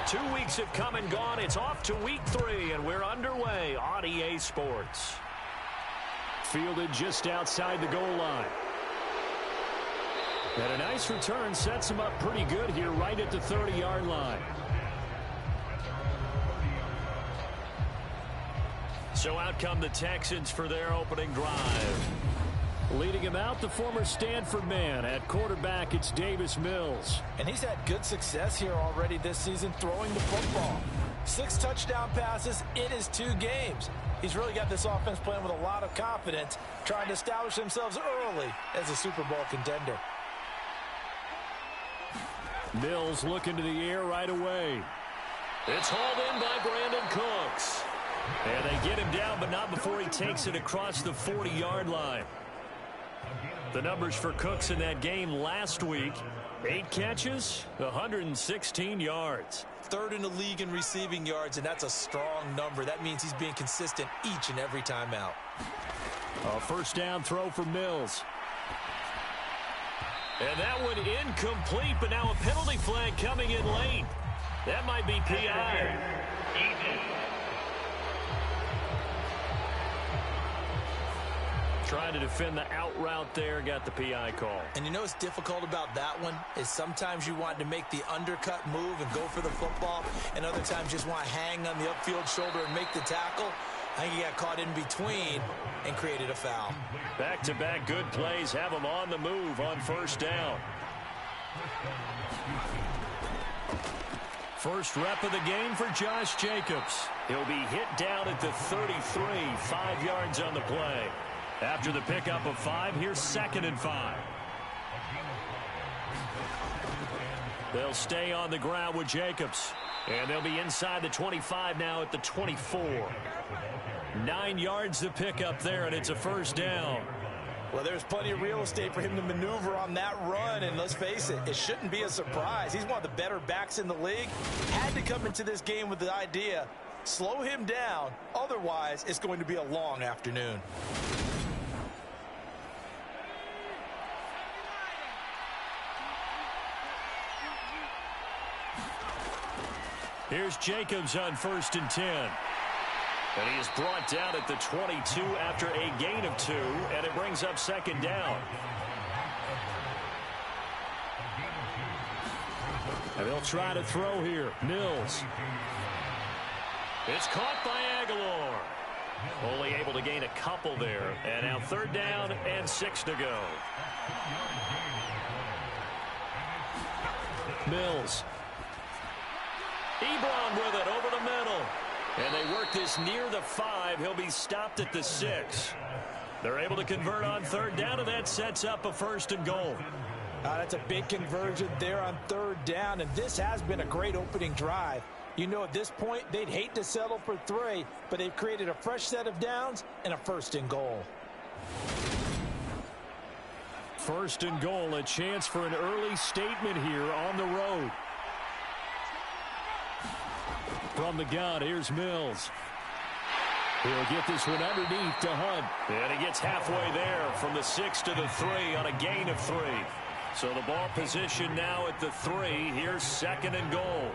2 weeks have come and gone. It's off to week 3, and we're underway on EA Sports. Fielded just outside the goal line. And a nice return sets him up pretty good here right at the 30-yard line. So out come the Texans for their opening drive. Leading him out, the former Stanford man. At quarterback, it's Davis Mills. And he's had good success here already this season throwing the football. 6 touchdown passes in his 2 games. He's really got this offense playing with a lot of confidence, trying to establish themselves early as a Super Bowl contender. Mills looking to the air right away. It's hauled in by Brandon Cooks. And they get him down, but not before he takes it across the 40-yard line. The numbers for Cooks in that game last week: 8 catches, 116 yards. 3rd in the league in receiving yards, and that's a strong number. That means he's being consistent each and every time out. A first down throw for Mills. And that one incomplete, but now a penalty flag coming in late. That might be PI. Trying to defend the out route there, got the PI call. And you know what's difficult about that one is sometimes you want to make the undercut move and go for the football, and other times just want to hang on the upfield shoulder and make the tackle. I think he got caught in between and created a foul. Back-to-back good plays have him on the move on first down. First rep of the game for Josh Jacobs. He'll be hit down at the 33, 5 yards on the play. After the pickup of 5, here's 2nd and 5. They'll stay on the ground with Jacobs. And they'll be inside the 25 now at the 24. 9 yards to pick up there, and it's a first down. Well, there's plenty of real estate for him to maneuver on that run, and let's face it, it shouldn't be a surprise. He's one of the better backs in the league. Had to come into this game with the idea, slow him down, otherwise it's going to be a long afternoon. Here's Jacobs on 1st and 10. And he is brought down at the 22 after a gain of 2, and it brings up 2nd down. And they'll try to throw here. Mills. It's caught by Aguilar. Only able to gain a couple there. And now 3rd down and 6 to go. Mills. Ebron with it over the middle. And they work this near the 5. He'll be stopped at the 6. They're able to convert on 3rd down, and that sets up a 1st and goal. That's a big conversion there on 3rd down, and this has been a great opening drive. You know, at this point, they'd hate to settle for 3, but they've created a fresh set of downs and a 1st and goal. 1st and goal, a chance for an early statement here on the road. From the gun, here's Mills. He'll get this one underneath to Hunt. And he gets halfway there from the 6 to the 3 on a gain of 3. So the ball position now at the 3. Here's 2nd and goal.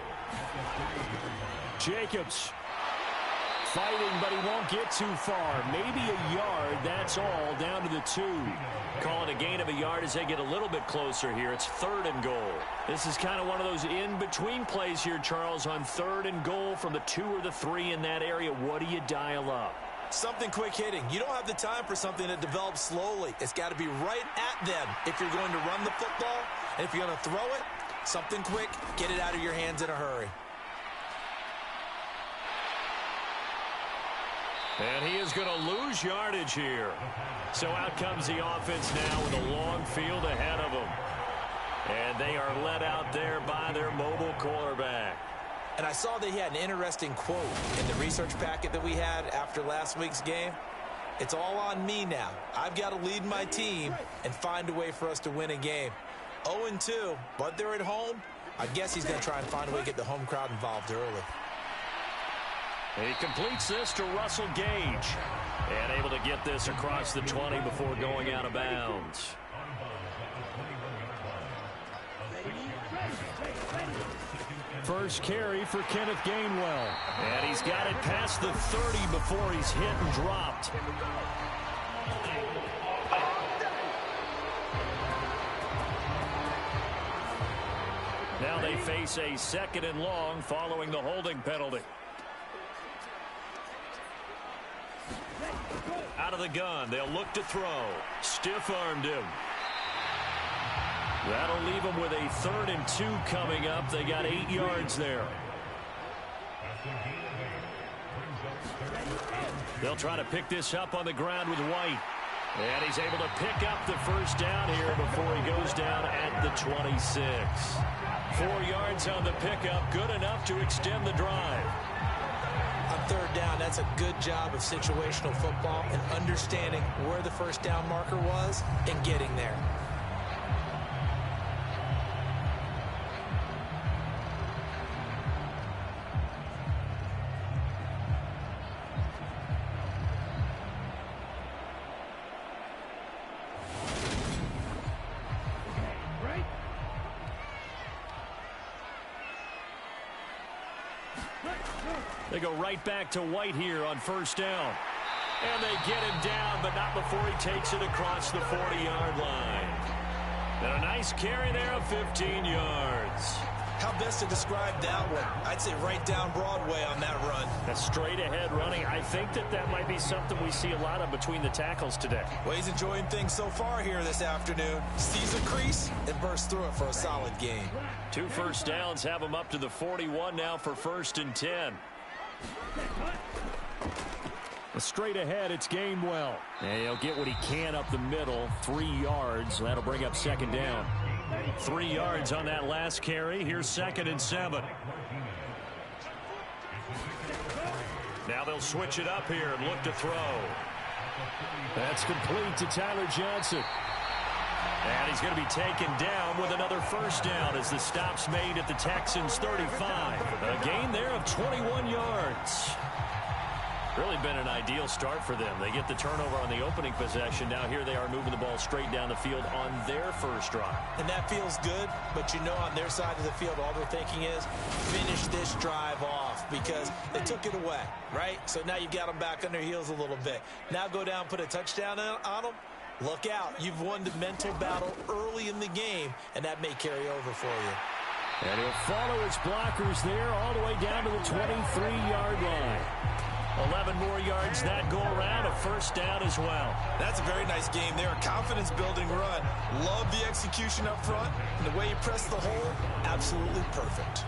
Jacobs fighting, but he won't get too far. Maybe a yard, that's all, down to the 2. Calling a gain of a yard as they get a little bit closer here. It's 3rd and goal. This is kind of one of those in-between plays here, Charles, on 3rd and goal from the 2 or the 3 in that area. What do you dial up? Something quick hitting. You don't have the time for something that develops slowly. It's got to be right at them if you're going to run the football. And if you're going to throw it, something quick, get it out of your hands in a hurry. And he is going to lose yardage here. So out comes the offense now with a long field ahead of them. And they are led out there by their mobile quarterback. And I saw that he had an interesting quote in the research packet that we had after last week's game. It's all on me now. I've got to lead my team and find a way for us to win a game. 0-2, but they're at home. I guess he's going to try and find a way to get the home crowd involved early. He completes this to Russell Gage. And able to get this across the 20 before going out of bounds. First carry for Kenneth Gainwell. And he's got it past the 30 before he's hit and dropped. Now they face a 2nd and long following the holding penalty. Out of the gun, they'll look to throw. Stiff-armed him. That'll leave them with a 3rd and 2 coming up. They got 8 yards there. They'll try to pick this up on the ground with White. And he's able to pick up the first down here before he goes down at the 26. 4 yards on the pickup, good enough to extend the drive. On 3rd down, that's a good job of situational football and understanding where the first down marker was and getting there. They go right back to White here on 1st down. And they get him down, but not before he takes it across the 40-yard line. And a nice carry there of 15 yards. How best to describe that one? I'd say right down Broadway on that run. A straight-ahead running. I think that might be something we see a lot of between the tackles today. Well, he's enjoying things so far here this afternoon. Sees a crease and bursts through it for a solid gain. 2 first downs have him up to the 41 now for 1st and 10. Straight ahead, it's Gainwell. And he'll get what he can up the middle, 3 yards. That'll bring up 2nd down. 3 yards on that last carry. Here's 2nd and 7. Now they'll switch it up here and look to throw. That's complete to Tyler Johnson. And he's going to be taken down with another first down as the stop's made at the Texans' 35. A gain there of 21 yards. Really been an ideal start for them. They get the turnover on the opening possession. Now here they are moving the ball straight down the field on their first drive. And that feels good, but you know on their side of the field all they're thinking is finish this drive off because they took it away, right? So now you've got them back on their heels a little bit. Now go down, put a touchdown on them. Look out. You've won the mental battle early in the game, and that may carry over for you. And he'll follow his blockers there all the way down to the 23-yard line. 11 more yards that go around, a first down as well. That's a very nice game there. A confidence-building run. Love the execution up front. And the way you press the hole, absolutely perfect.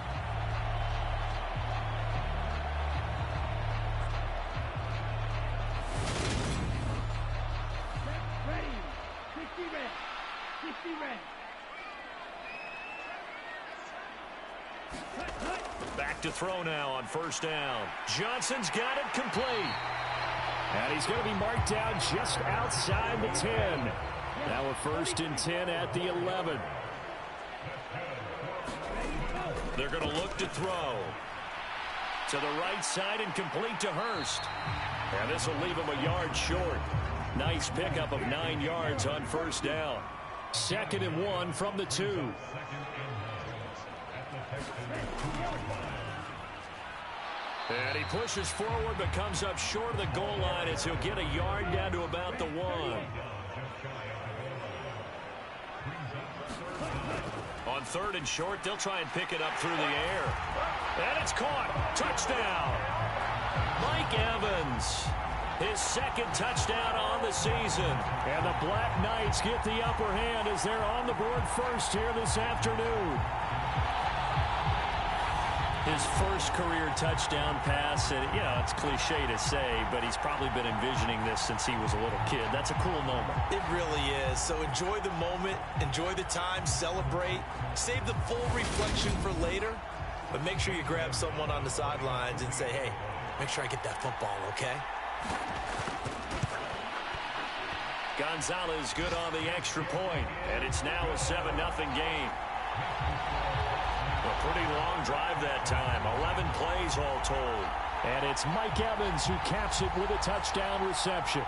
Back to throw now on first down. Johnson's got it complete. And he's going to be marked down just outside the 10. Now a 1st and 10 at the 11. They're going to look to throw. To the right side and complete to Hurst. And this will leave him a yard short. Nice pickup of 9 yards on first down. 2nd and 1 from the 2. And he pushes forward but comes up short of the goal line as he'll get a yard down to about the 1. On 3rd and short, they'll try and pick it up through the air. And it's caught. Touchdown. Mike Evans. His 2nd touchdown on the season. And the Black Knights get the upper hand as they're on the board first here this afternoon. His first career touchdown pass, and you know, it's cliche to say, but he's probably been envisioning this since he was a little kid. That's a cool moment. It really is. So enjoy the moment, enjoy the time, celebrate, save the full reflection for later, but make sure you grab someone on the sidelines and say, hey, make sure I get that football, okay? Gonzalez good on the extra point, and it's now a 7-0 game. A pretty long drive that time. 11 plays all told. And it's Mike Evans who caps it with a touchdown reception.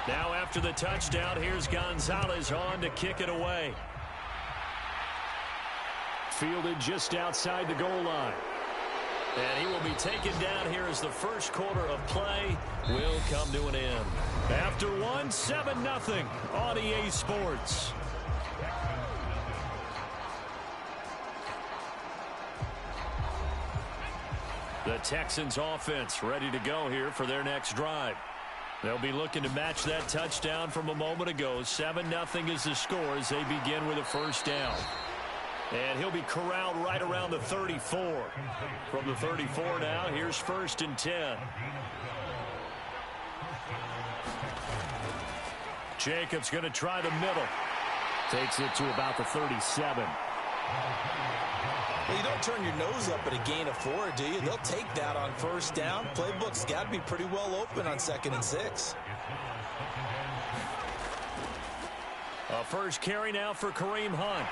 Now After the touchdown, here's Gonzalez on to kick it away. Fielded just outside the goal line. And he will be taken down here as the first quarter of play will come to an end. After one, 7-0 on EA Sports. The Texans offense ready to go here for their next drive. They'll be looking to match that touchdown from a moment ago. 7-0 is the score as they begin with a first down. And he'll be corralled right around the 34. From the 34 now, here's 1st and 10. Jacobs going to try the middle. Takes it to about the 37. Well, you don't turn your nose up at a gain of 4, do you? They'll take that on first down. Playbook's got to be pretty well open on 2nd and 6. A first carry now for Kareem Hunt.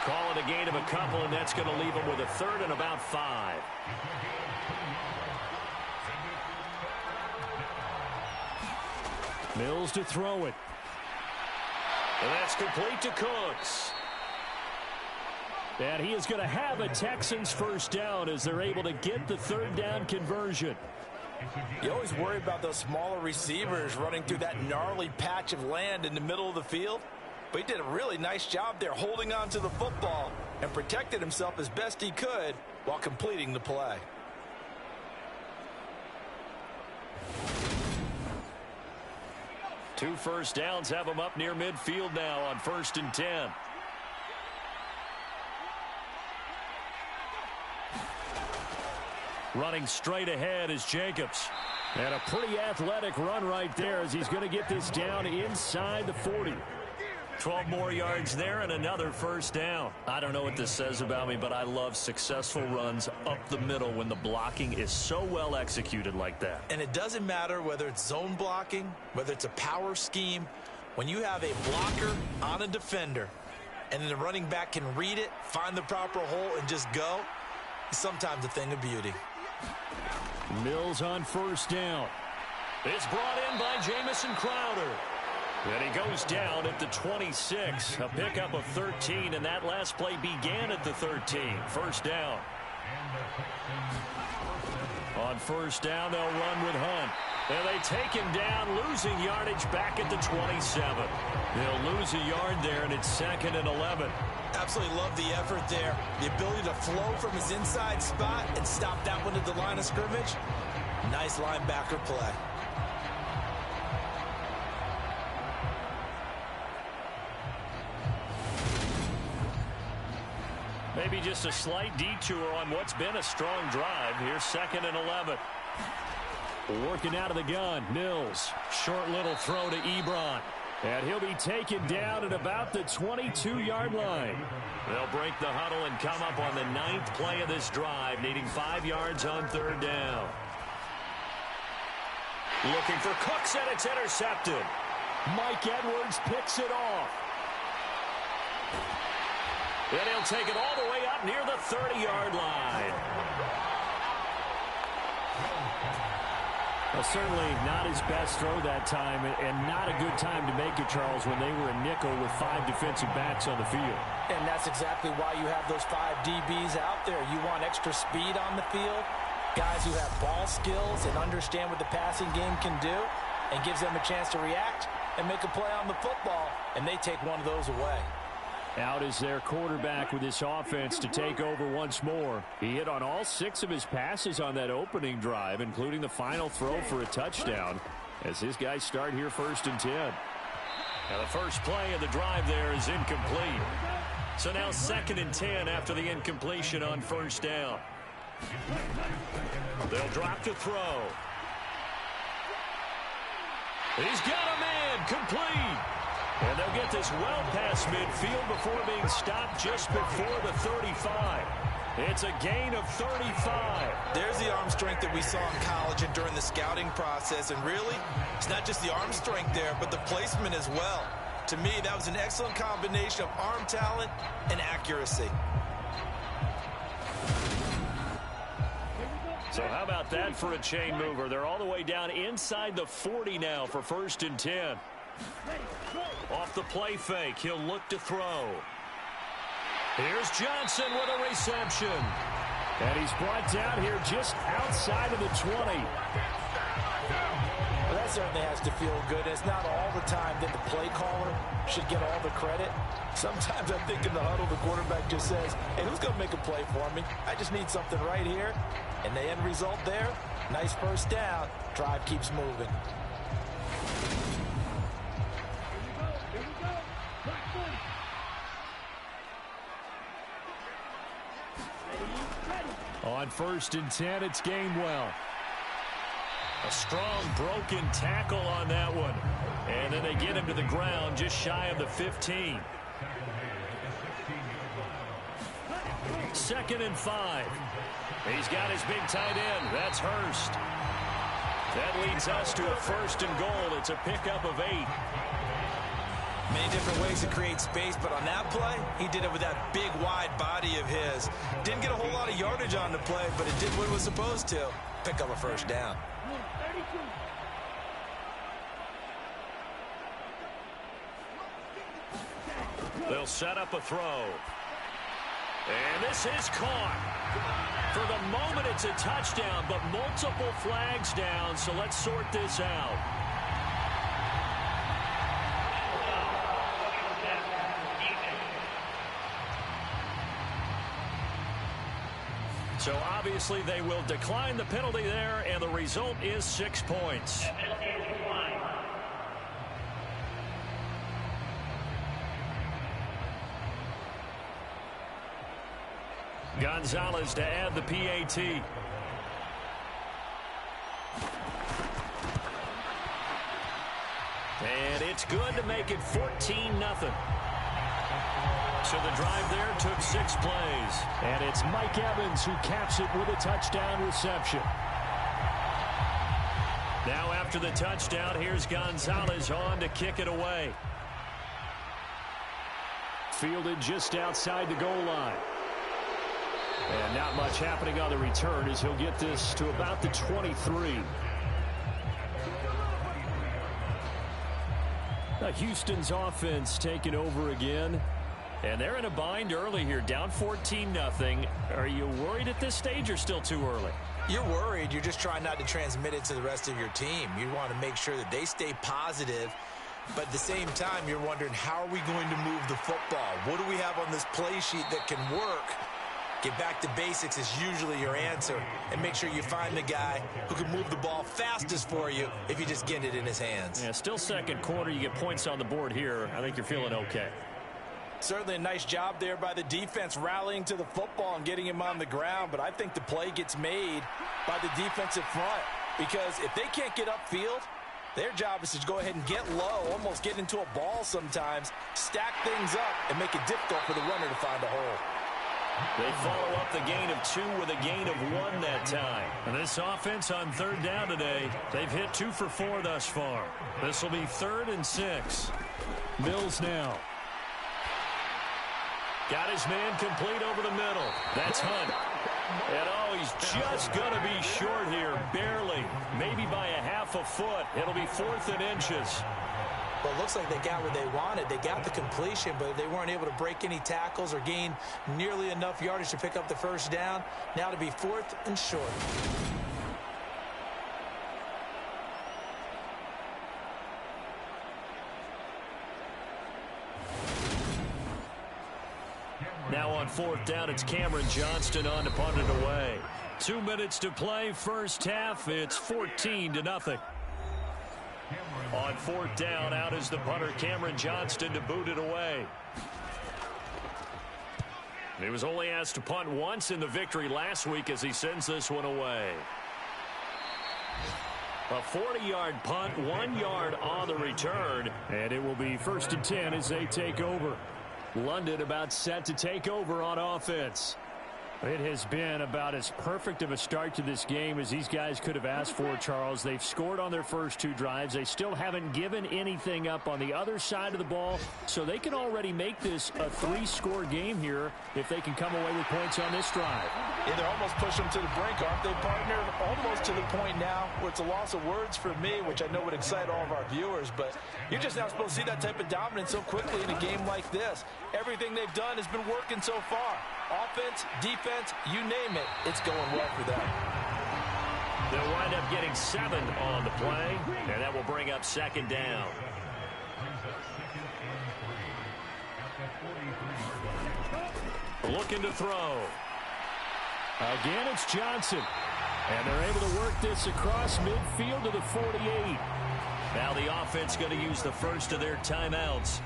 Call it a gain of a couple, and that's going to leave him with a 3rd and about 5. Mills to throw it. And that's complete to Cooks. And he is going to have a Texans first down as they're able to get the 3rd down conversion. You always worry about those smaller receivers running through that gnarly patch of land in the middle of the field. But he did a really nice job there holding on to the football and protected himself as best he could while completing the play. Two first downs have him up near midfield now on 1st and 10. Running straight ahead is Jacobs. And a pretty athletic run right there as he's going to get this down inside the 40. 12 more yards there and another first down. I don't know what this says about me, but I love successful runs up the middle when the blocking is so well executed like that. And it doesn't matter whether it's zone blocking, whether it's a power scheme. When you have a blocker on a defender and then the running back can read it, find the proper hole, and just go, it's sometimes a thing of beauty. Mills on first down. It's brought in by Jamison Crowder. And he goes down at the 26. A pickup of 13, and that last play began at the 13. First down. On first down, they'll run with Hunt. And they take him down, losing yardage back at the 27. They'll lose a yard there, and it's 2nd and 11. Absolutely love the effort there. The ability to flow from his inside spot and stop that one at the line of scrimmage. Nice linebacker play. Maybe just a slight detour on what's been a strong drive. Here's 2nd and 11. Working out of the gun, Mills. Short little throw to Ebron. And he'll be taken down at about the 22-yard line. They'll break the huddle and come up on the 9th play of this drive, needing 5 yards on 3rd down. Looking for Cooks, and it's intercepted. Mike Edwards picks it off. And he'll take it all the way up near the 30-yard line. Well, certainly not his best throw that time, and not a good time to make it, Charles, when they were a nickel with 5 defensive backs on the field. And that's exactly why you have those 5 DBs out there. You want extra speed on the field, guys who have ball skills and understand what the passing game can do, and gives them a chance to react and make a play on the football, and they take one of those away. Out is their quarterback with this offense to take over once more. He hit on all 6 of his passes on that opening drive, including the final throw for a touchdown, as his guys start here 1st and 10. Now the first play of the drive there is incomplete. So now 2nd and 10 after the incompletion on first down. They'll drop to throw. He's got a man, complete. And they'll get this well past midfield before being stopped just before the 35. It's a gain of 35. There's the arm strength that we saw in college and during the scouting process. And really, it's not just the arm strength there, but the placement as well. To me, that was an excellent combination of arm talent and accuracy. So how about that for a chain mover? They're all the way down inside the 40 now for 1st and 10. Off the play fake, he'll look to throw. Here's Johnson with a reception. And he's brought down here just outside of the 20. Well, that certainly has to feel good. It's not all the time that the play caller should get all the credit. Sometimes I think in the huddle, the quarterback just says, hey, who's going to make a play for me? I just need something right here. And the end result there, nice first down. Drive keeps moving. On 1st and 10, it's Gainwell. A strong broken tackle on that one. And then they get him to the ground just shy of the 15. 2nd and 5. He's got his big tight end. That's Hurst. That leads us to a 1st and goal. It's a pickup of 8. Many different ways to create space, but on that play, he did it with that big, wide body of his. Didn't get a whole lot of yardage on the play, but it did what it was supposed to. Pick up a 1st down. They'll set up a throw. And this is caught. For the moment, it's a touchdown, but multiple flags down, so let's sort this out. So obviously they will decline the penalty there, and the result is 6 points. Gonzalez to add the PAT. And it's good to make it 14-0. So the drive there took 6 plays. And it's Mike Evans who caps it with a touchdown reception. Now after the touchdown, here's Gonzalez on to kick it away. Fielded just outside the goal line. And not much happening on the return as he'll get this to about the 23. Now Houston's offense taking over again. And they're in a bind early here, down 14-0. Are you worried at this stage or still too early? You're worried. You're just trying not to transmit it to the rest of your team. You want to make sure that they stay positive. But at the same time, you're wondering, how are we going to move the football? What do we have on this play sheet that can work? Get back to basics is usually your answer. And make sure you find the guy who can move the ball fastest for you if you just get it in his hands. Yeah, still second quarter. You get points on the board here. I think you're feeling okay. Certainly a nice job there by the defense rallying to the football and getting him on the ground. But I think the play gets made by the defensive front. Because if they can't get upfield, their job is to go ahead and get low, almost get into a ball sometimes, stack things up, and make it difficult for the runner to find a hole. They follow up the gain of 2 with a gain of 1 that time. And this offense on 3rd down today, they've hit 2 for 4 thus far. This will be 3rd and 6. Mills now. Got his man complete over the middle. That's Hunt. And oh, he's just going to be short here, barely. Maybe by a half a foot. It'll be 4th and inches. Well, it looks like they got what they wanted. They got the completion, but they weren't able to break any tackles or gain nearly enough yardage to pick up the 1st down. Now to be 4th and short. Now on 4th down, it's Cameron Johnston on to punt it away. 2 minutes to play, first half. It's 14-0. On 4th down, out is the punter, Cameron Johnston, to boot it away. He was only asked to punt once in the victory last week as he sends this one away. A 40-yard punt, 1 yard on the return, and it will be 1st and 10 as they take over. London about set to take over on offense. It has been about as perfect of a start to this game as these guys could have asked for, Charles. They've scored on their first 2 drives. They still haven't given anything up on the other side of the ball, so they can already make this a 3-score game here if they can come away with points on this drive. Yeah, they're almost pushing them to the brink, aren't they, partner? Almost to the point now where it's a loss of words for me, which I know would excite all of our viewers, but you're just not supposed to see that type of dominance so quickly in a game like this. Everything they've done has been working so far. Offense, defense, you name it, it's going well for them. They'll wind up getting 7 on the play, and that will bring up second down. Looking to throw. Again, it's Johnson. And they're able to work this across midfield to the 48. Now the offense going to use the first of their timeouts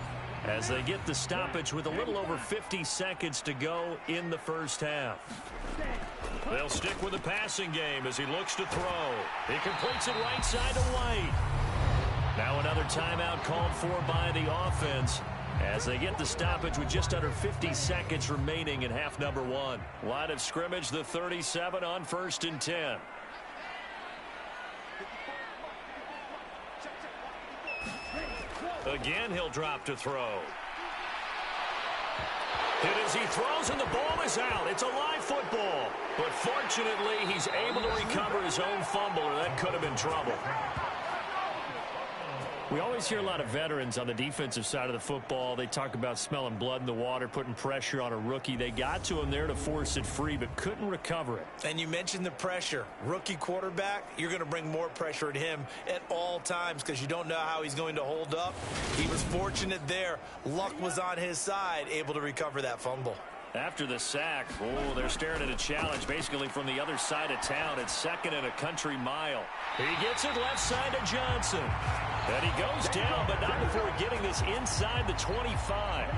as they get the stoppage with a little over 50 seconds to go in the first half. They'll stick with the passing game as he looks to throw. He completes it right side to White. Now another timeout called for by the offense as they get the stoppage with just under 50 seconds remaining in half number 1. Line of scrimmage, the 37 on 1st and 10. Again, he'll drop to throw. And as he throws and the ball is out, it's a live football. But fortunately, he's able to recover his own fumble, or that could have been trouble. We always hear a lot of veterans on the defensive side of the football. They talk about smelling blood in the water, putting pressure on a rookie. They got to him there to force it free, but couldn't recover it. And you mentioned the pressure. Rookie quarterback, you're going to bring more pressure at him at all times because you don't know how he's going to hold up. He was fortunate there. Luck was on his side, able to recover that fumble. After the sack, they're staring at a challenge basically from the other side of town. It's 2nd and a country mile. He gets it left side to Johnson. And he goes down, but not before getting this inside the 25.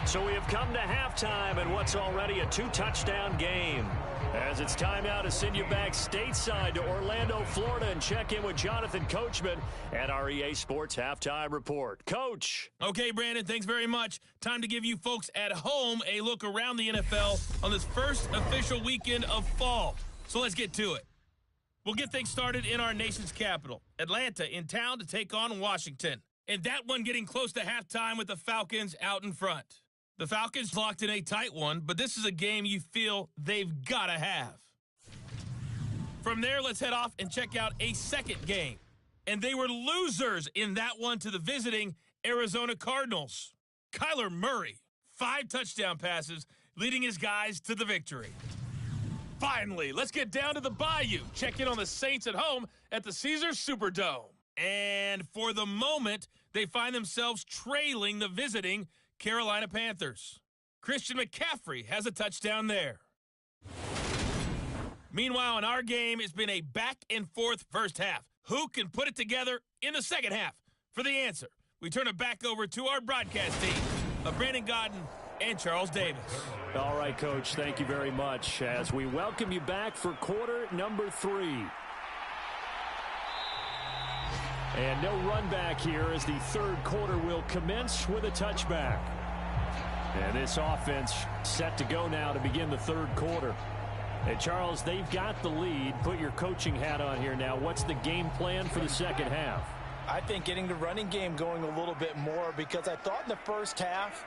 So we have come to halftime in what's already a 2-touchdown game. As it's time now to send you back stateside to Orlando, Florida, and check in with Jonathan Coachman at our EA Sports Halftime Report. Coach. Okay, Brandon, thanks very much. Time to give you folks at home a look around the NFL on this first official weekend of fall. So let's get to it. We'll get things started in our nation's capital, Atlanta, in town to take on Washington. And that one getting close to halftime with the Falcons out in front. The Falcons locked in a tight one, but this is a game you feel they've got to have. From there, let's head off and check out a second game. And they were losers in that one to the visiting Arizona Cardinals. Kyler Murray, 5 touchdown passes, leading his guys to the victory. Finally, let's get down to the Bayou. Check in on the Saints at home at the Caesars Superdome. And for the moment, they find themselves trailing the visiting Carolina Panthers. Christian McCaffrey has a touchdown there. Meanwhile, in our game, it's been a back-and-forth first half. Who can put it together in the second half? For the answer, we turn it back over to our broadcast team of Brandon Godden and Charles Davis. All right, Coach, thank you very much as we welcome you back for quarter number 3. And no run back here as the third quarter will commence with a touchback. And this offense set to go now to begin the third quarter. And Charles, they've got the lead. Put your coaching hat on here now. What's the game plan for the second half? I think getting the running game going a little bit more because I thought in the first half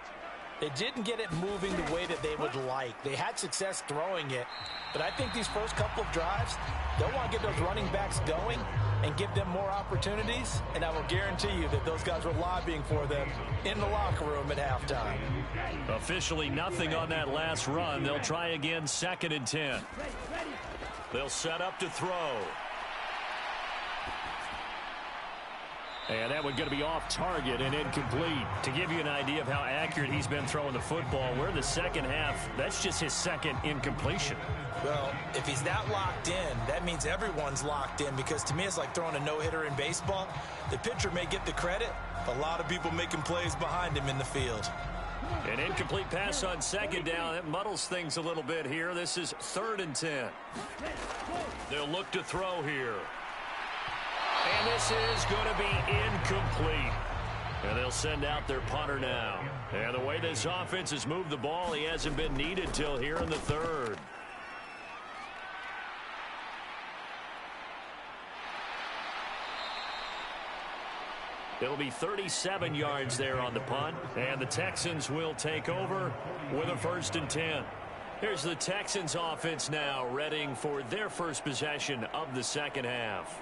they didn't get it moving the way that they would like. They had success throwing it, but I think these first couple of drives, they'll want to get those running backs going and give them more opportunities, and I will guarantee you that those guys were lobbying for them in the locker room at halftime. Officially nothing on that last run. They'll try again, 2nd and 10. They'll set up to throw. And that one going to be off target and incomplete. To give you an idea of how accurate he's been throwing the football, we're in the second half. That's just his second incompletion. Well, if he's that locked in, that means everyone's locked in because to me it's like throwing a no-hitter in baseball. The pitcher may get the credit, but a lot of people making plays behind him in the field. An incomplete pass on second down. That muddles things a little bit here. This is 3rd and 10. They'll look to throw here. And this is going to be incomplete. And they'll send out their punter now. And the way this offense has moved the ball, he hasn't been needed till here in the third. It'll be 37 yards there on the punt, and the Texans will take over with a 1st and 10. Here's the Texans offense now, readying for their first possession of the second half.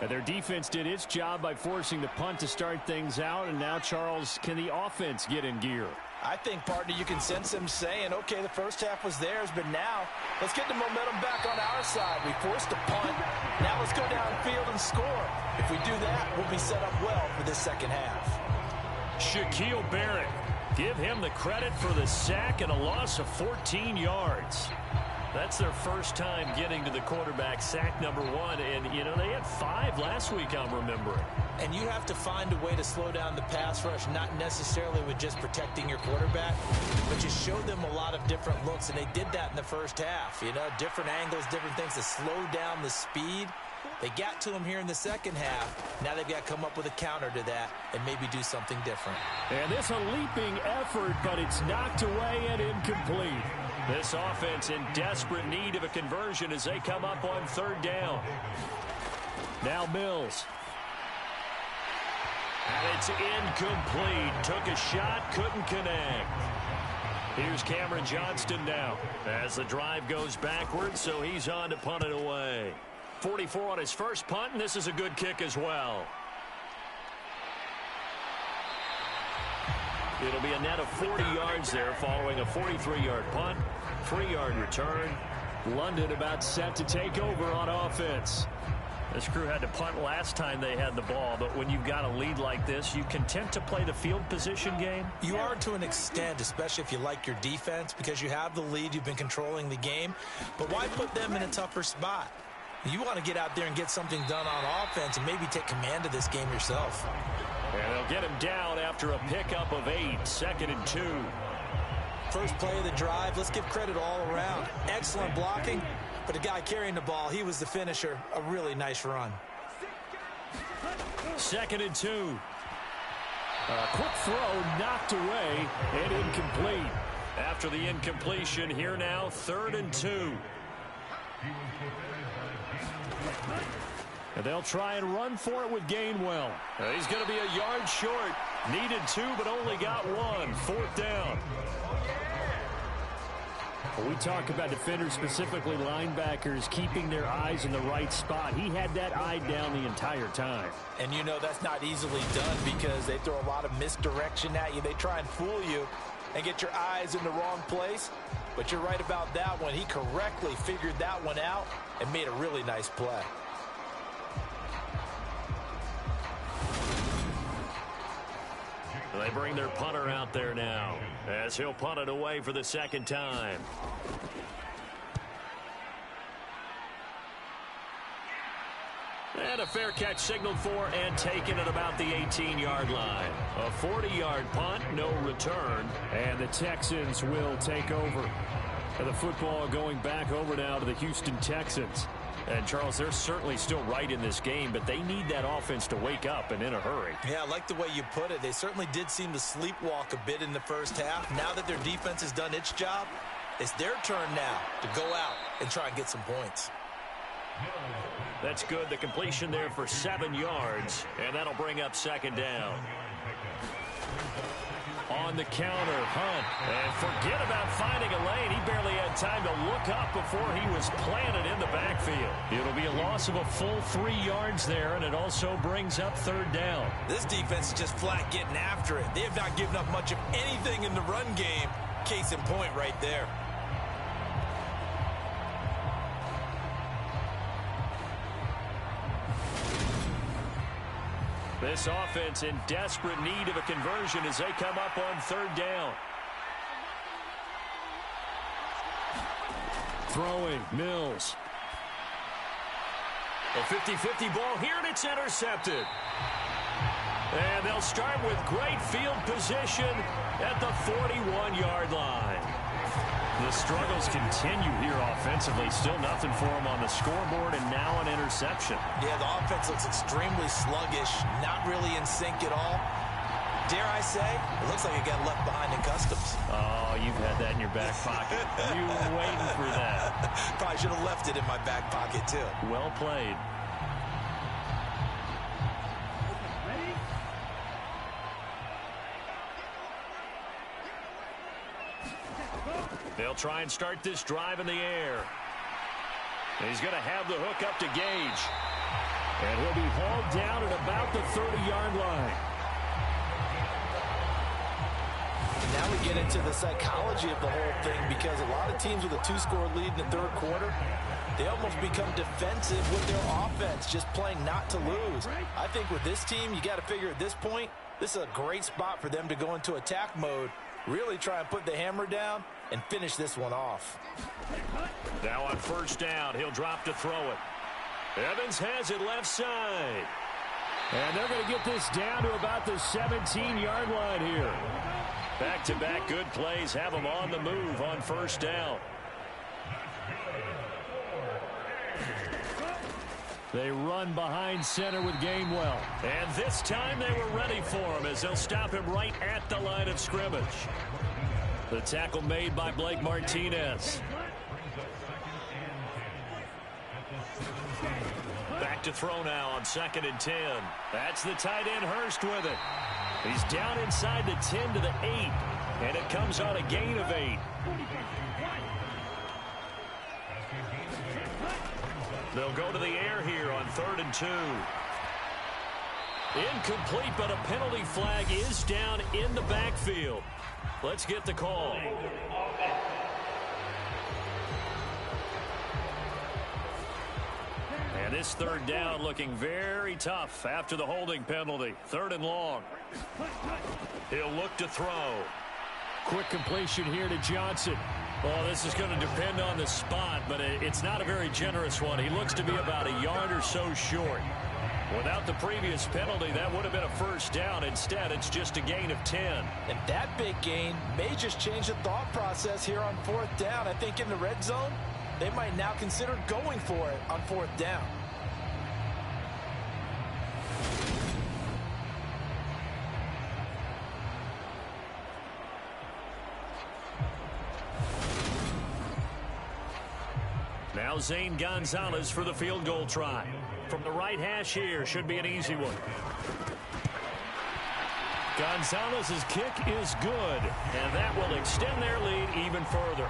Their defense did its job by forcing the punt to start things out, and now, Charles, can the offense get in gear? I think, partner, you can sense them saying, okay, the first half was theirs, but now let's get the momentum back on our side. We forced a punt. Now let's go downfield and score. If we do that, we'll be set up well for this second half. Shaquille Barrett. Give him the credit for the sack and a loss of 14 yards. That's their first time getting to the quarterback, sack number 1. And, you know, they had 5 last week, I'm remembering. And you have to find a way to slow down the pass rush, not necessarily with just protecting your quarterback, but just show them a lot of different looks. And they did that in the first half. You know, different angles, different things to slow down the speed. They got to him here in the second half. Now they've got to come up with a counter to that and maybe do something different. And this a leaping effort, but it's knocked away and incomplete. This offense in desperate need of a conversion as they come up on 3rd down. Now Mills. And it's incomplete. Took a shot, couldn't connect. Here's Cameron Johnston now as the drive goes backwards, so he's on to punt it away. 44 on his first punt, and this is a good kick as well. It'll be a net of 40 yards there following a 43-yard punt, 3-yard return. London about set to take over on offense. This crew had to punt last time they had the ball, but when you've got a lead like this, you content to play the field position game? You are to an extent, especially if you like your defense, because you have the lead, you've been controlling the game. But why put them in a tougher spot? You want to get out there and get something done on offense and maybe take command of this game yourself. And they'll get him down after a pickup of 8, 2nd and 2. First play of the drive, let's give credit all around. Excellent blocking, but the guy carrying the ball, he was the finisher. A really nice run. 2nd and 2. A quick throw knocked away and incomplete. After the incompletion, here now, 3rd and 2. And they'll try and run for it with Gainwell. He's going to be a yard short. Needed 2, but only got 1. 4th down. When we talk about defenders, specifically linebackers, keeping their eyes in the right spot. He had that eye down the entire time. And you know that's not easily done because they throw a lot of misdirection at you. They try and fool you and get your eyes in the wrong place. But you're right about that one. He correctly figured that one out and made a really nice play. They bring their punter out there now as he'll punt it away for the 2nd time. And a fair catch signaled for and taken at about the 18-yard line. A 40-yard punt, no return. And the Texans will take over. And the football going back over now to the Houston Texans. And, Charles, they're certainly still right in this game, but they need that offense to wake up and in a hurry. Yeah, I like the way you put it. They certainly did seem to sleepwalk a bit in the first half. Now that their defense has done its job, it's their turn now to go out and try and get some points. That's good. The completion there for 7 yards, and that'll bring up 2nd down. On the counter, Hunt. And forget about finding a lane. He barely had time to look up before he was planted in the backfield. It'll be a loss of a full 3 yards there, and it also brings up 3rd down. This defense is just flat getting after it. They have not given up much of anything in the run game. Case in point right there. This offense in desperate need of a conversion as they come up on 3rd down. Throwing, Mills. A 50-50 ball here, and it's intercepted. And they'll start with great field position at the 41-yard line. The struggles continue here offensively. Still nothing for them on the scoreboard, and now an interception. Yeah, the offense looks extremely sluggish, not really in sync at all. Dare I say, it looks like it got left behind in customs. Oh, you've had that in your back pocket. You were waiting for that. Probably should have left it in my back pocket, too. Well played. They'll try and start this drive in the air. He's going to have the hook up to Gage. And he'll be hauled down at about the 30-yard line. Now we get into the psychology of the whole thing, because a lot of teams with a 2-score lead in the third quarter, they almost become defensive with their offense, just playing not to lose. I think with this team, you got to figure at this point, this is a great spot for them to go into attack mode, really try and put the hammer down and finish this one off. Now on first down, he'll drop to throw it. Evans has it left side. And they're going to get this down to about the 17-yard line here. Back-to-back good plays have them on the move on first down. They run behind center with Gainwell. And this time they were ready for him, as they'll stop him right at the line of scrimmage. The tackle made by Blake Martinez. Back to throw now on 2nd and 10. That's the tight end Hurst with it. He's down inside the 10 to the 8. And it comes on a gain of 8. They'll go to the air here on 3rd and 2. Incomplete, but a penalty flag is down in the backfield. Let's get the call. And this 3rd down looking very tough after the holding penalty. 3rd and long. He'll look to throw. Quick completion here to Johnson. Well, this is going to depend on the spot, but it's not a very generous one. He looks to be about a yard or so short. Without the previous penalty, that would have been a first down. Instead, it's just a gain of 10. And that big gain may just change the thought process here on 4th down. I think in the red zone, they might now consider going for it on 4th down. Now Zane Gonzalez for the field goal try. From the right hash here, should be an easy one. Gonzalez's kick is good, and that will extend their lead even further.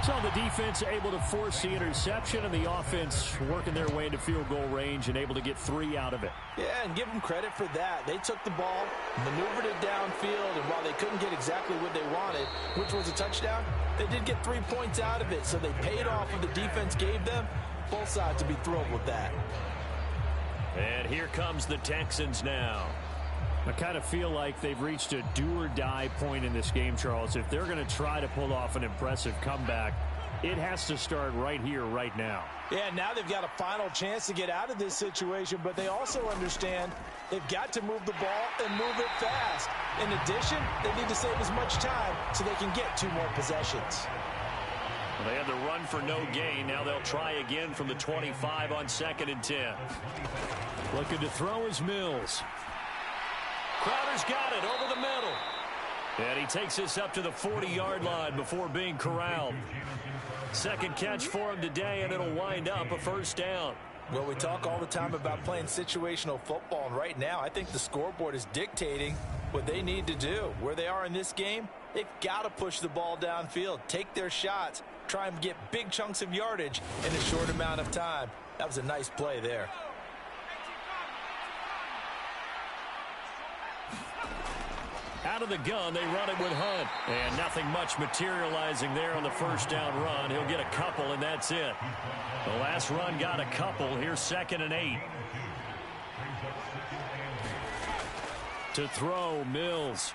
So the defense able to force the interception, and the offense working their way into field goal range and able to get 3 out of it. Yeah, and give them credit for that. They took the ball, maneuvered it downfield, and while they couldn't get exactly what they wanted, which was a touchdown, they did get 3 points out of it, so they paid off what the defense gave them. Both sides would be thrilled with that. And here comes the Texans now. I kind of feel like they've reached a do-or-die point in this game, Charles. If they're going to try to pull off an impressive comeback, it has to start right here, right now. Yeah, now they've got a final chance to get out of this situation, but they also understand they've got to move the ball and move it fast. In addition, they need to save as much time so they can get 2 more possessions. Well, they had the run for no gain. Now they'll try again from the 25 on 2nd and 10. Looking to throw is Mills. Crowder's got it over the middle. And he takes this up to the 40-yard line before being corralled. Second catch for him today, and it'll wind up a first down. Well, we talk all the time about playing situational football, and right now I think the scoreboard is dictating what they need to do. Where they are in this game, they've got to push the ball downfield, take their shots, try and get big chunks of yardage in a short amount of time. That was a nice play there. Out of the gun, they run it with Hunt. And nothing much materializing there on the first down run. He'll get a couple, and that's it. The last run got a couple. Here's 2nd and 8. To throw, Mills.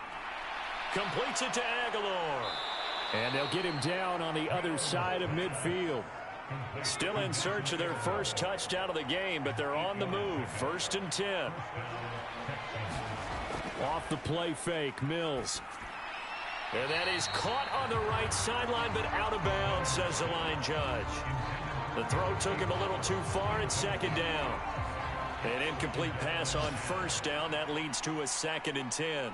Completes it to Aguilar. And they'll get him down on the other side of midfield. Still in search of their first touchdown of the game, but they're on the move. 1st and 10. Off the play fake, Mills. And that is caught on the right sideline, but out of bounds, says the line judge. The throw took him a little too far, and 2nd down. An incomplete pass on 1st down. That leads to a 2nd and 10.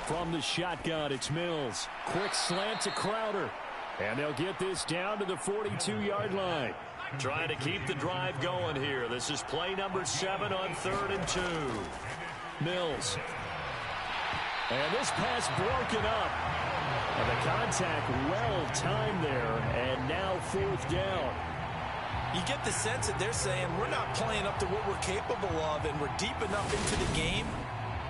From the shotgun, it's Mills. Quick slant to Crowder. And they'll get this down to the 42-yard line. Trying to keep the drive going here. This is play number 7 on 3rd and 2. Mills. And this pass broken up. And the contact well timed there. And now 4th down. You get the sense that they're saying we're not playing up to what we're capable of, and we're deep enough into the game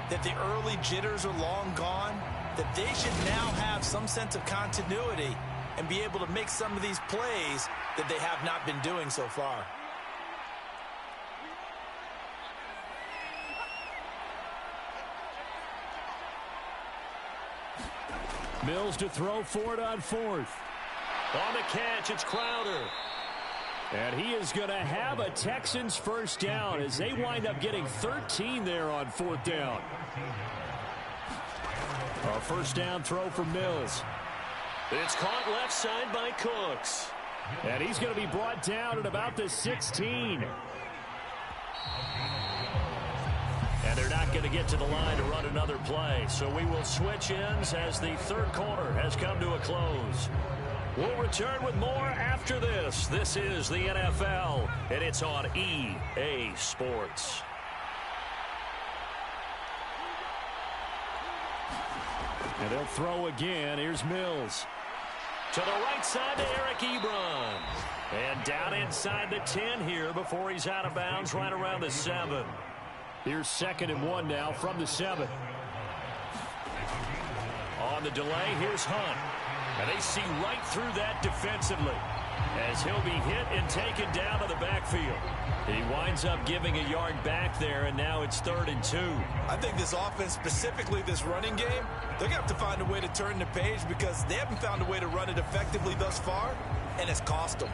that the early jitters are long gone, that they should now have some sense of continuity and be able to make some of these plays that they have not been doing so far. Mills to throw for it on 4th. On the catch, it's Crowder. And he is going to have a Texans first down as they wind up getting 13 there on 4th down. A first down throw for Mills. It's caught left side by Cooks. And he's going to be brought down at about the 16. And they're not going to get to the line to run another play. So we will switch ends as the 3rd quarter has come to a close. We'll return with more after this. This is the NFL, and it's on EA Sports. And they'll throw again. Here's Mills. To the right side to Eric Ebron. And down inside the 10 here before he's out of bounds right around the 7. Here's 2nd and 1 now from the 7. On the delay, here's Hunt. And they see right through that defensively as he'll be hit and taken down to the backfield. He winds up giving a yard back there, and now it's 3rd and 2. I think this offense, specifically this running game, they're going to have to find a way to turn the page because they haven't found a way to run it effectively thus far, and it's cost them.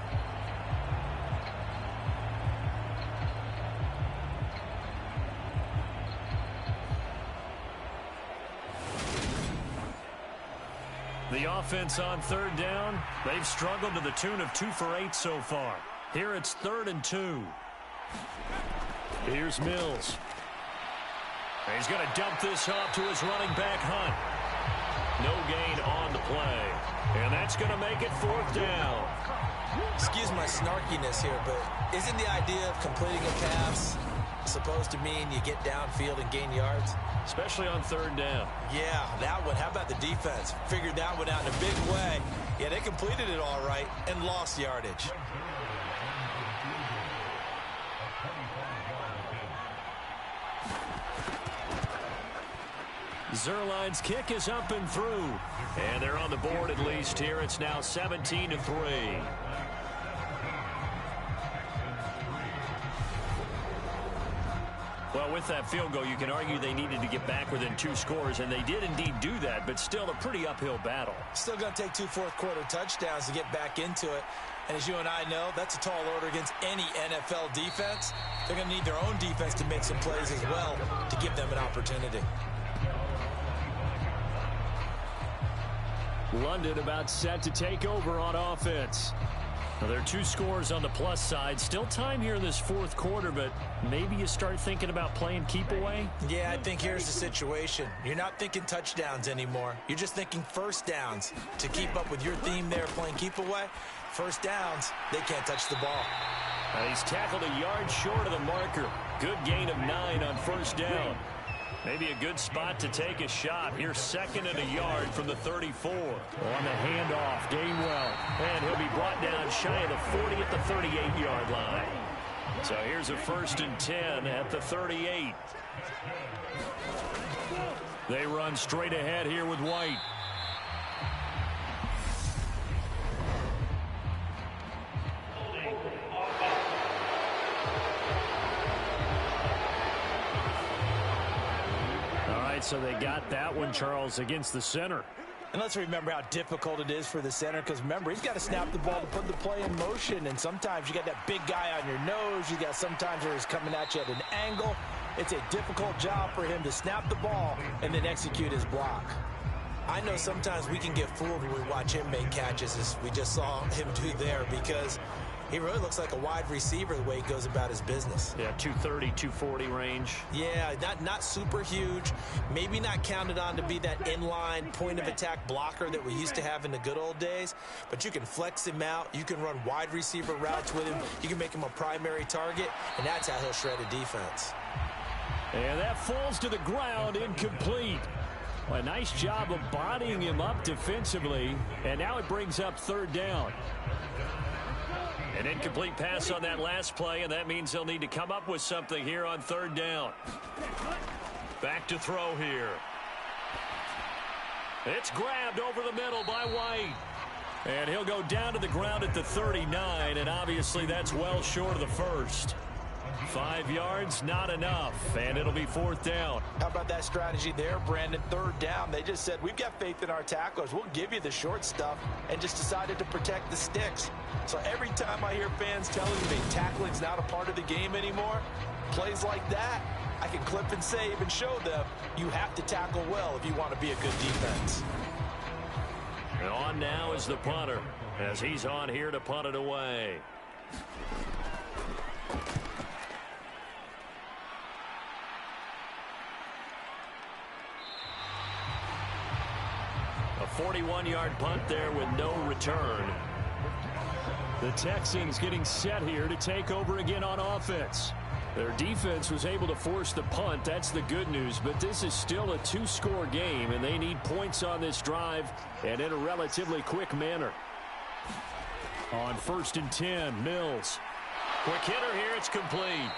The offense on 3rd down, they've struggled to the tune of 2 for 8 so far. Here it's 3rd and 2. Here's Mills. He's going to dump this off to his running back, Hunt. No gain on the play. And that's going to make it 4th down. Excuse my snarkiness here, but isn't the idea of completing a pass supposed to mean you get downfield and gain yards? Especially on 3rd down. Yeah, that one. How about the defense? Figured that one out in a big way. Yeah, they completed it all right and lost yardage. Zerline's kick is up and through. And they're on the board at least here. It's now 17-3. Well, with that field goal, you can argue they needed to get back within 2 scores, and they did indeed do that, but still a pretty uphill battle. Still going to take 2 fourth-quarter touchdowns to get back into it. And as you and I know, that's a tall order against any NFL defense. They're going to need their own defense to make some plays as well to give them an opportunity. London about set to take over on offense. Now, there are 2 scores on the plus side. Still time here in this 4th quarter, but maybe you start thinking about playing keep away? Yeah, I think here's the situation. You're not thinking touchdowns anymore. You're just thinking first downs. To keep up with your theme there playing keep away, first downs, they can't touch the ball. He's tackled a yard short of the marker. Good gain of 9 on first down. Maybe a good spot to take a shot. Here's 2nd and a yard from the 34. On the handoff, Gainwell. And he'll be brought down shy of the 40 at the 38-yard line. So here's a 1st and 10 at the 38. They run straight ahead here with White. So they got that one, Charles, against the center. And let's remember how difficult it is for the center, because remember, he's got to snap the ball to put the play in motion, and sometimes you got that big guy on your nose. You got sometimes where he's coming at you at an angle. It's a difficult job for him to snap the ball and then execute his block. I know sometimes we can get fooled when we watch him make catches, as we just saw him do there, because He really looks like a wide receiver the way he goes about his business. Yeah, 230, 240 range. Yeah, not super huge. Maybe not counted on to be that inline point-of-attack blocker that we used to have in the good old days. But you can flex him out. You can run wide receiver routes with him. You can make him a primary target, and that's how he'll shred a defense. And that falls to the ground, incomplete. Well, a nice job of bodying him up defensively, and now it brings up third down. An incomplete pass on that last play, and that means they'll need to come up with something here on third down. Back to throw here. It's grabbed over the middle by White. And he'll go down to the ground at the 39, and obviously that's well short of the first. 5 yards, not enough, and it'll be fourth down. How about that strategy there, Brandon? Third down, they just said, we've got faith in our tacklers. We'll give you the short stuff, and just decided to protect the sticks. So every time I hear fans telling me tackling's not a part of the game anymore, plays like that, I can clip and save and show them you have to tackle well if you want to be a good defense. And on now is the punter, as he's on here to punt it away. A 41-yard punt there with no return. The Texans getting set here to take over again on offense. Their defense was able to force the punt. That's the good news. But this is still a two-score game, and they need points on this drive and in a relatively quick manner. On 1st and 10, Mills. Quick hitter here. It's complete.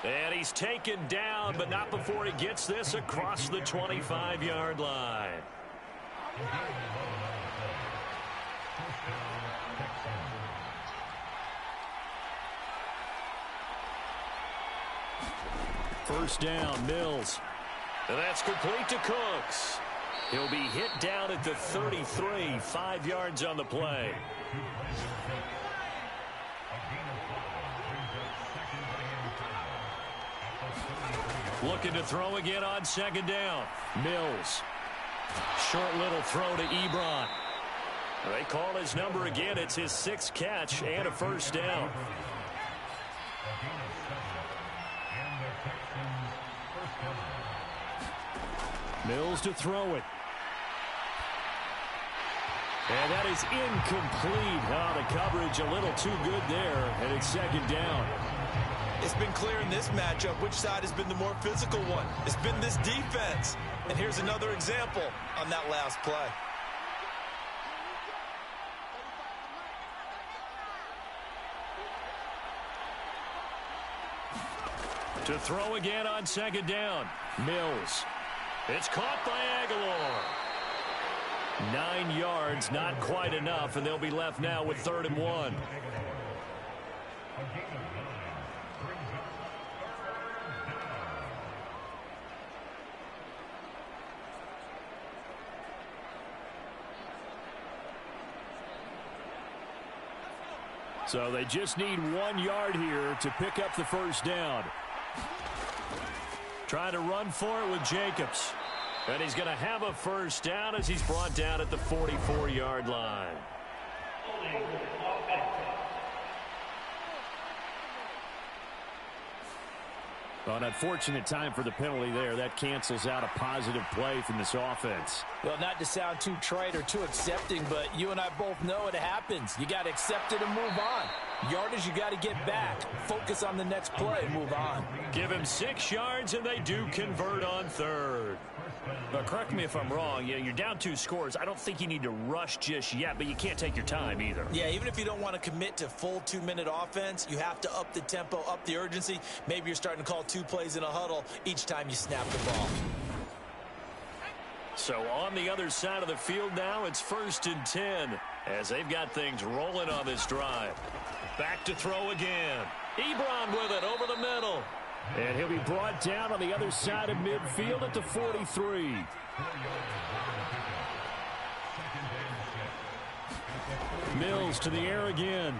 And he's taken down, but not before he gets this across the 25-yard line. First down, Mills. And that's complete to Cooks. He'll be hit down at the 33, 5 yards on the play. Looking to throw again on second down. Mills. Short little throw to Ebron. They call his number again. It's his 6th catch and a first down. Mills to throw it. And that is incomplete. Oh, the coverage a little too good there, and it's second down. It's been clear in this matchup which side has been the more physical one. It's been this defense. And here's another example on that last play. To throw again on second down. Mills. It's caught by Aguilar. 9 yards, not quite enough, and they'll be left now with 3rd and 1. So they just need 1 yard here to pick up the first down. Trying to run for it with Jacobs. And he's going to have a first down as he's brought down at the 44-yard line. Well, an unfortunate time for the penalty there. That cancels out a positive play from this offense. Well, not to sound too trite or too accepting, but you and I both know it happens. You got to accept it and move on. Yardage, you got to get back. Focus on the next play and move on. Give him 6 yards, and they do convert on 3rd. But correct me if I'm wrong. You're down 2 scores. I don't think you need to rush just yet, but you can't take your time either. Yeah, even if you don't want to commit to full 2-minute offense, you have to up the tempo, up the urgency. Maybe you're starting to call 2 plays in a huddle each time you snap the ball. So on the other side of the field now, it's 1st and 10 as they've got things rolling on this drive. Back to throw again. Ebron with it over the middle. And he'll be brought down on the other side of midfield at the 43. Mills to the air again.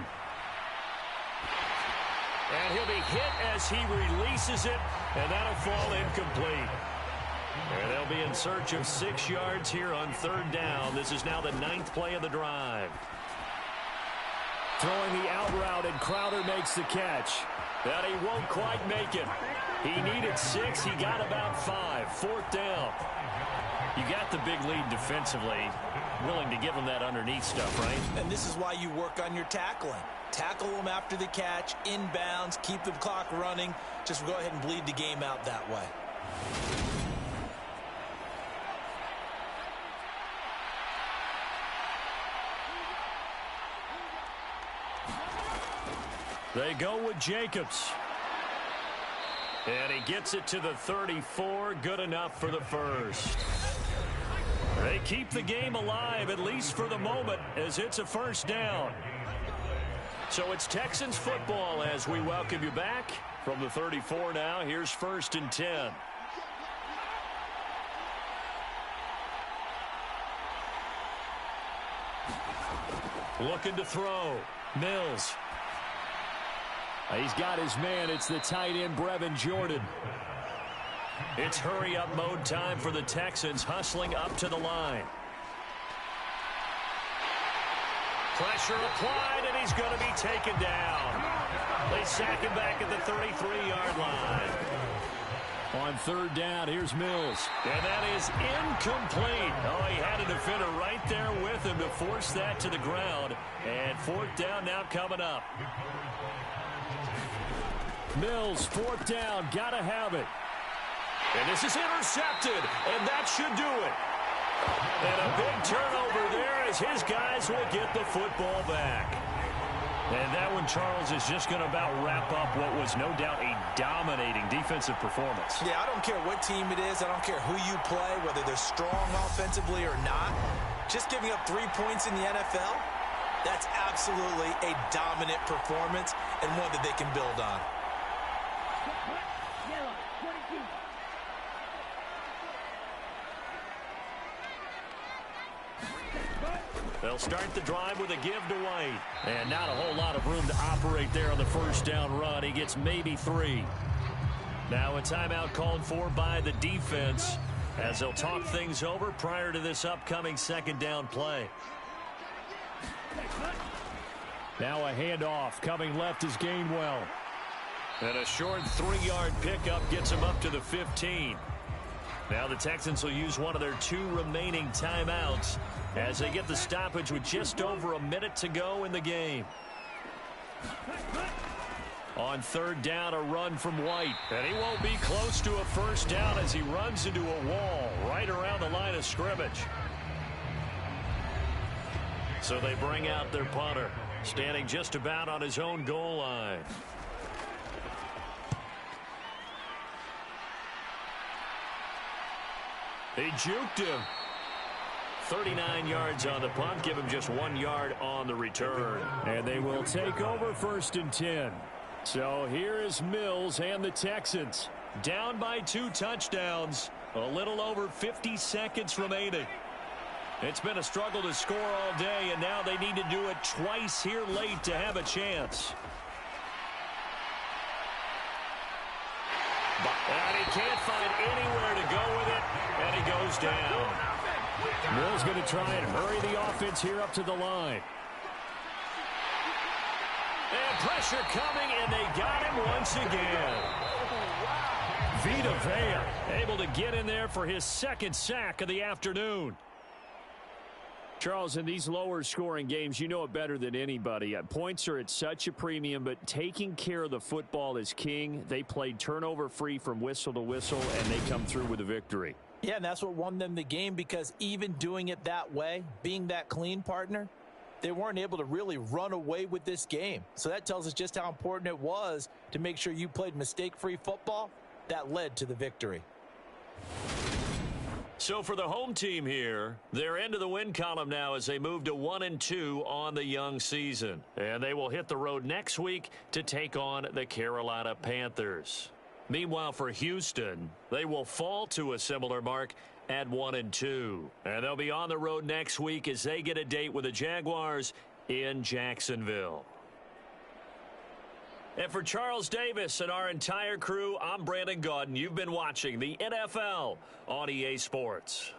And he'll be hit as he releases it, and that'll fall incomplete. And they'll be in search of 6 yards here on 3rd down. This is now the 9th play of the drive. Throwing the out route, and Crowder makes the catch. But he won't quite make it. He needed 6. He got about 5. 4th down. You got the big lead defensively. Willing to give him that underneath stuff, right? And this is why you work on your tackling. Tackle them after the catch, inbounds, keep the clock running. Just go ahead and bleed the game out that way. They go with Jacobs. And he gets it to the 34. Good enough for the first. They keep the game alive, at least for the moment, as it's a first down. So it's Texans football as we welcome you back from the 34 now. Here's 1st and 10. Looking to throw. Mills. He's got his man. It's the tight end, Brevin Jordan. It's hurry-up mode time for the Texans, hustling up to the line. Pressure applied, and he's going to be taken down. They sack him back at the 33-yard line. On 3rd down, here's Mills. And that is incomplete. Oh, he had a defender right there with him to force that to the ground. And 4th down now coming up. Mills, 4th down, got to have it. And this is intercepted, and that should do it. And a big turnover there as his guys will get the football back. And that one, Charles, is just going to about wrap up what was no doubt a dominating defensive performance. Yeah, I don't care what team it is. I don't care who you play, whether they're strong offensively or not. Just giving up 3 points in the NFL, that's absolutely a dominant performance and one that they can build on. They'll start the drive with a give to White. And not a whole lot of room to operate there on the first down run. He gets maybe 3. Now a timeout called for by the defense as they'll talk things over prior to this upcoming 2nd down play. Now a handoff. Coming left is Gainwell. And a short 3-yard pickup gets him up to the 15. Now the Texans will use one of their 2 remaining timeouts as they get the stoppage with just over a minute to go in the game. On 3rd down, a run from White. And he won't be close to a first down as he runs into a wall right around the line of scrimmage. So they bring out their punter, standing just about on his own goal line. They juked him. 39 yards on the punt, give him just 1 yard on the return. And they will take over 1st and 10. So here is Mills and the Texans. Down by 2 touchdowns. A little over 50 seconds remaining. It's been a struggle to score all day, and now they need to do it twice here late to have a chance. And he can't find anywhere to go with it, and he goes down. Mills going to try and hurry the offense here up to the line. And pressure coming, and they got him once again. Vita Vea able to get in there for his 2nd sack of the afternoon. Charles, in these lower scoring games, you know it better than anybody. Points are at such a premium, but taking care of the football is king. They played turnover free from whistle to whistle, and they come through with a victory. Yeah, and that's what won them the game, because even doing it that way, being that clean, partner, they weren't able to really run away with this game. So that tells us just how important it was to make sure you played mistake-free football. That led to the victory. So for the home team here, they're into the win column now as they move to 1-2 on the young season. And they will hit the road next week to take on the Carolina Panthers. Meanwhile, for Houston, they will fall to a similar mark at 1-2. And they'll be on the road next week as they get a date with the Jaguars in Jacksonville. And for Charles Davis and our entire crew, I'm Brandon Gaudin. You've been watching the NFL on EA Sports.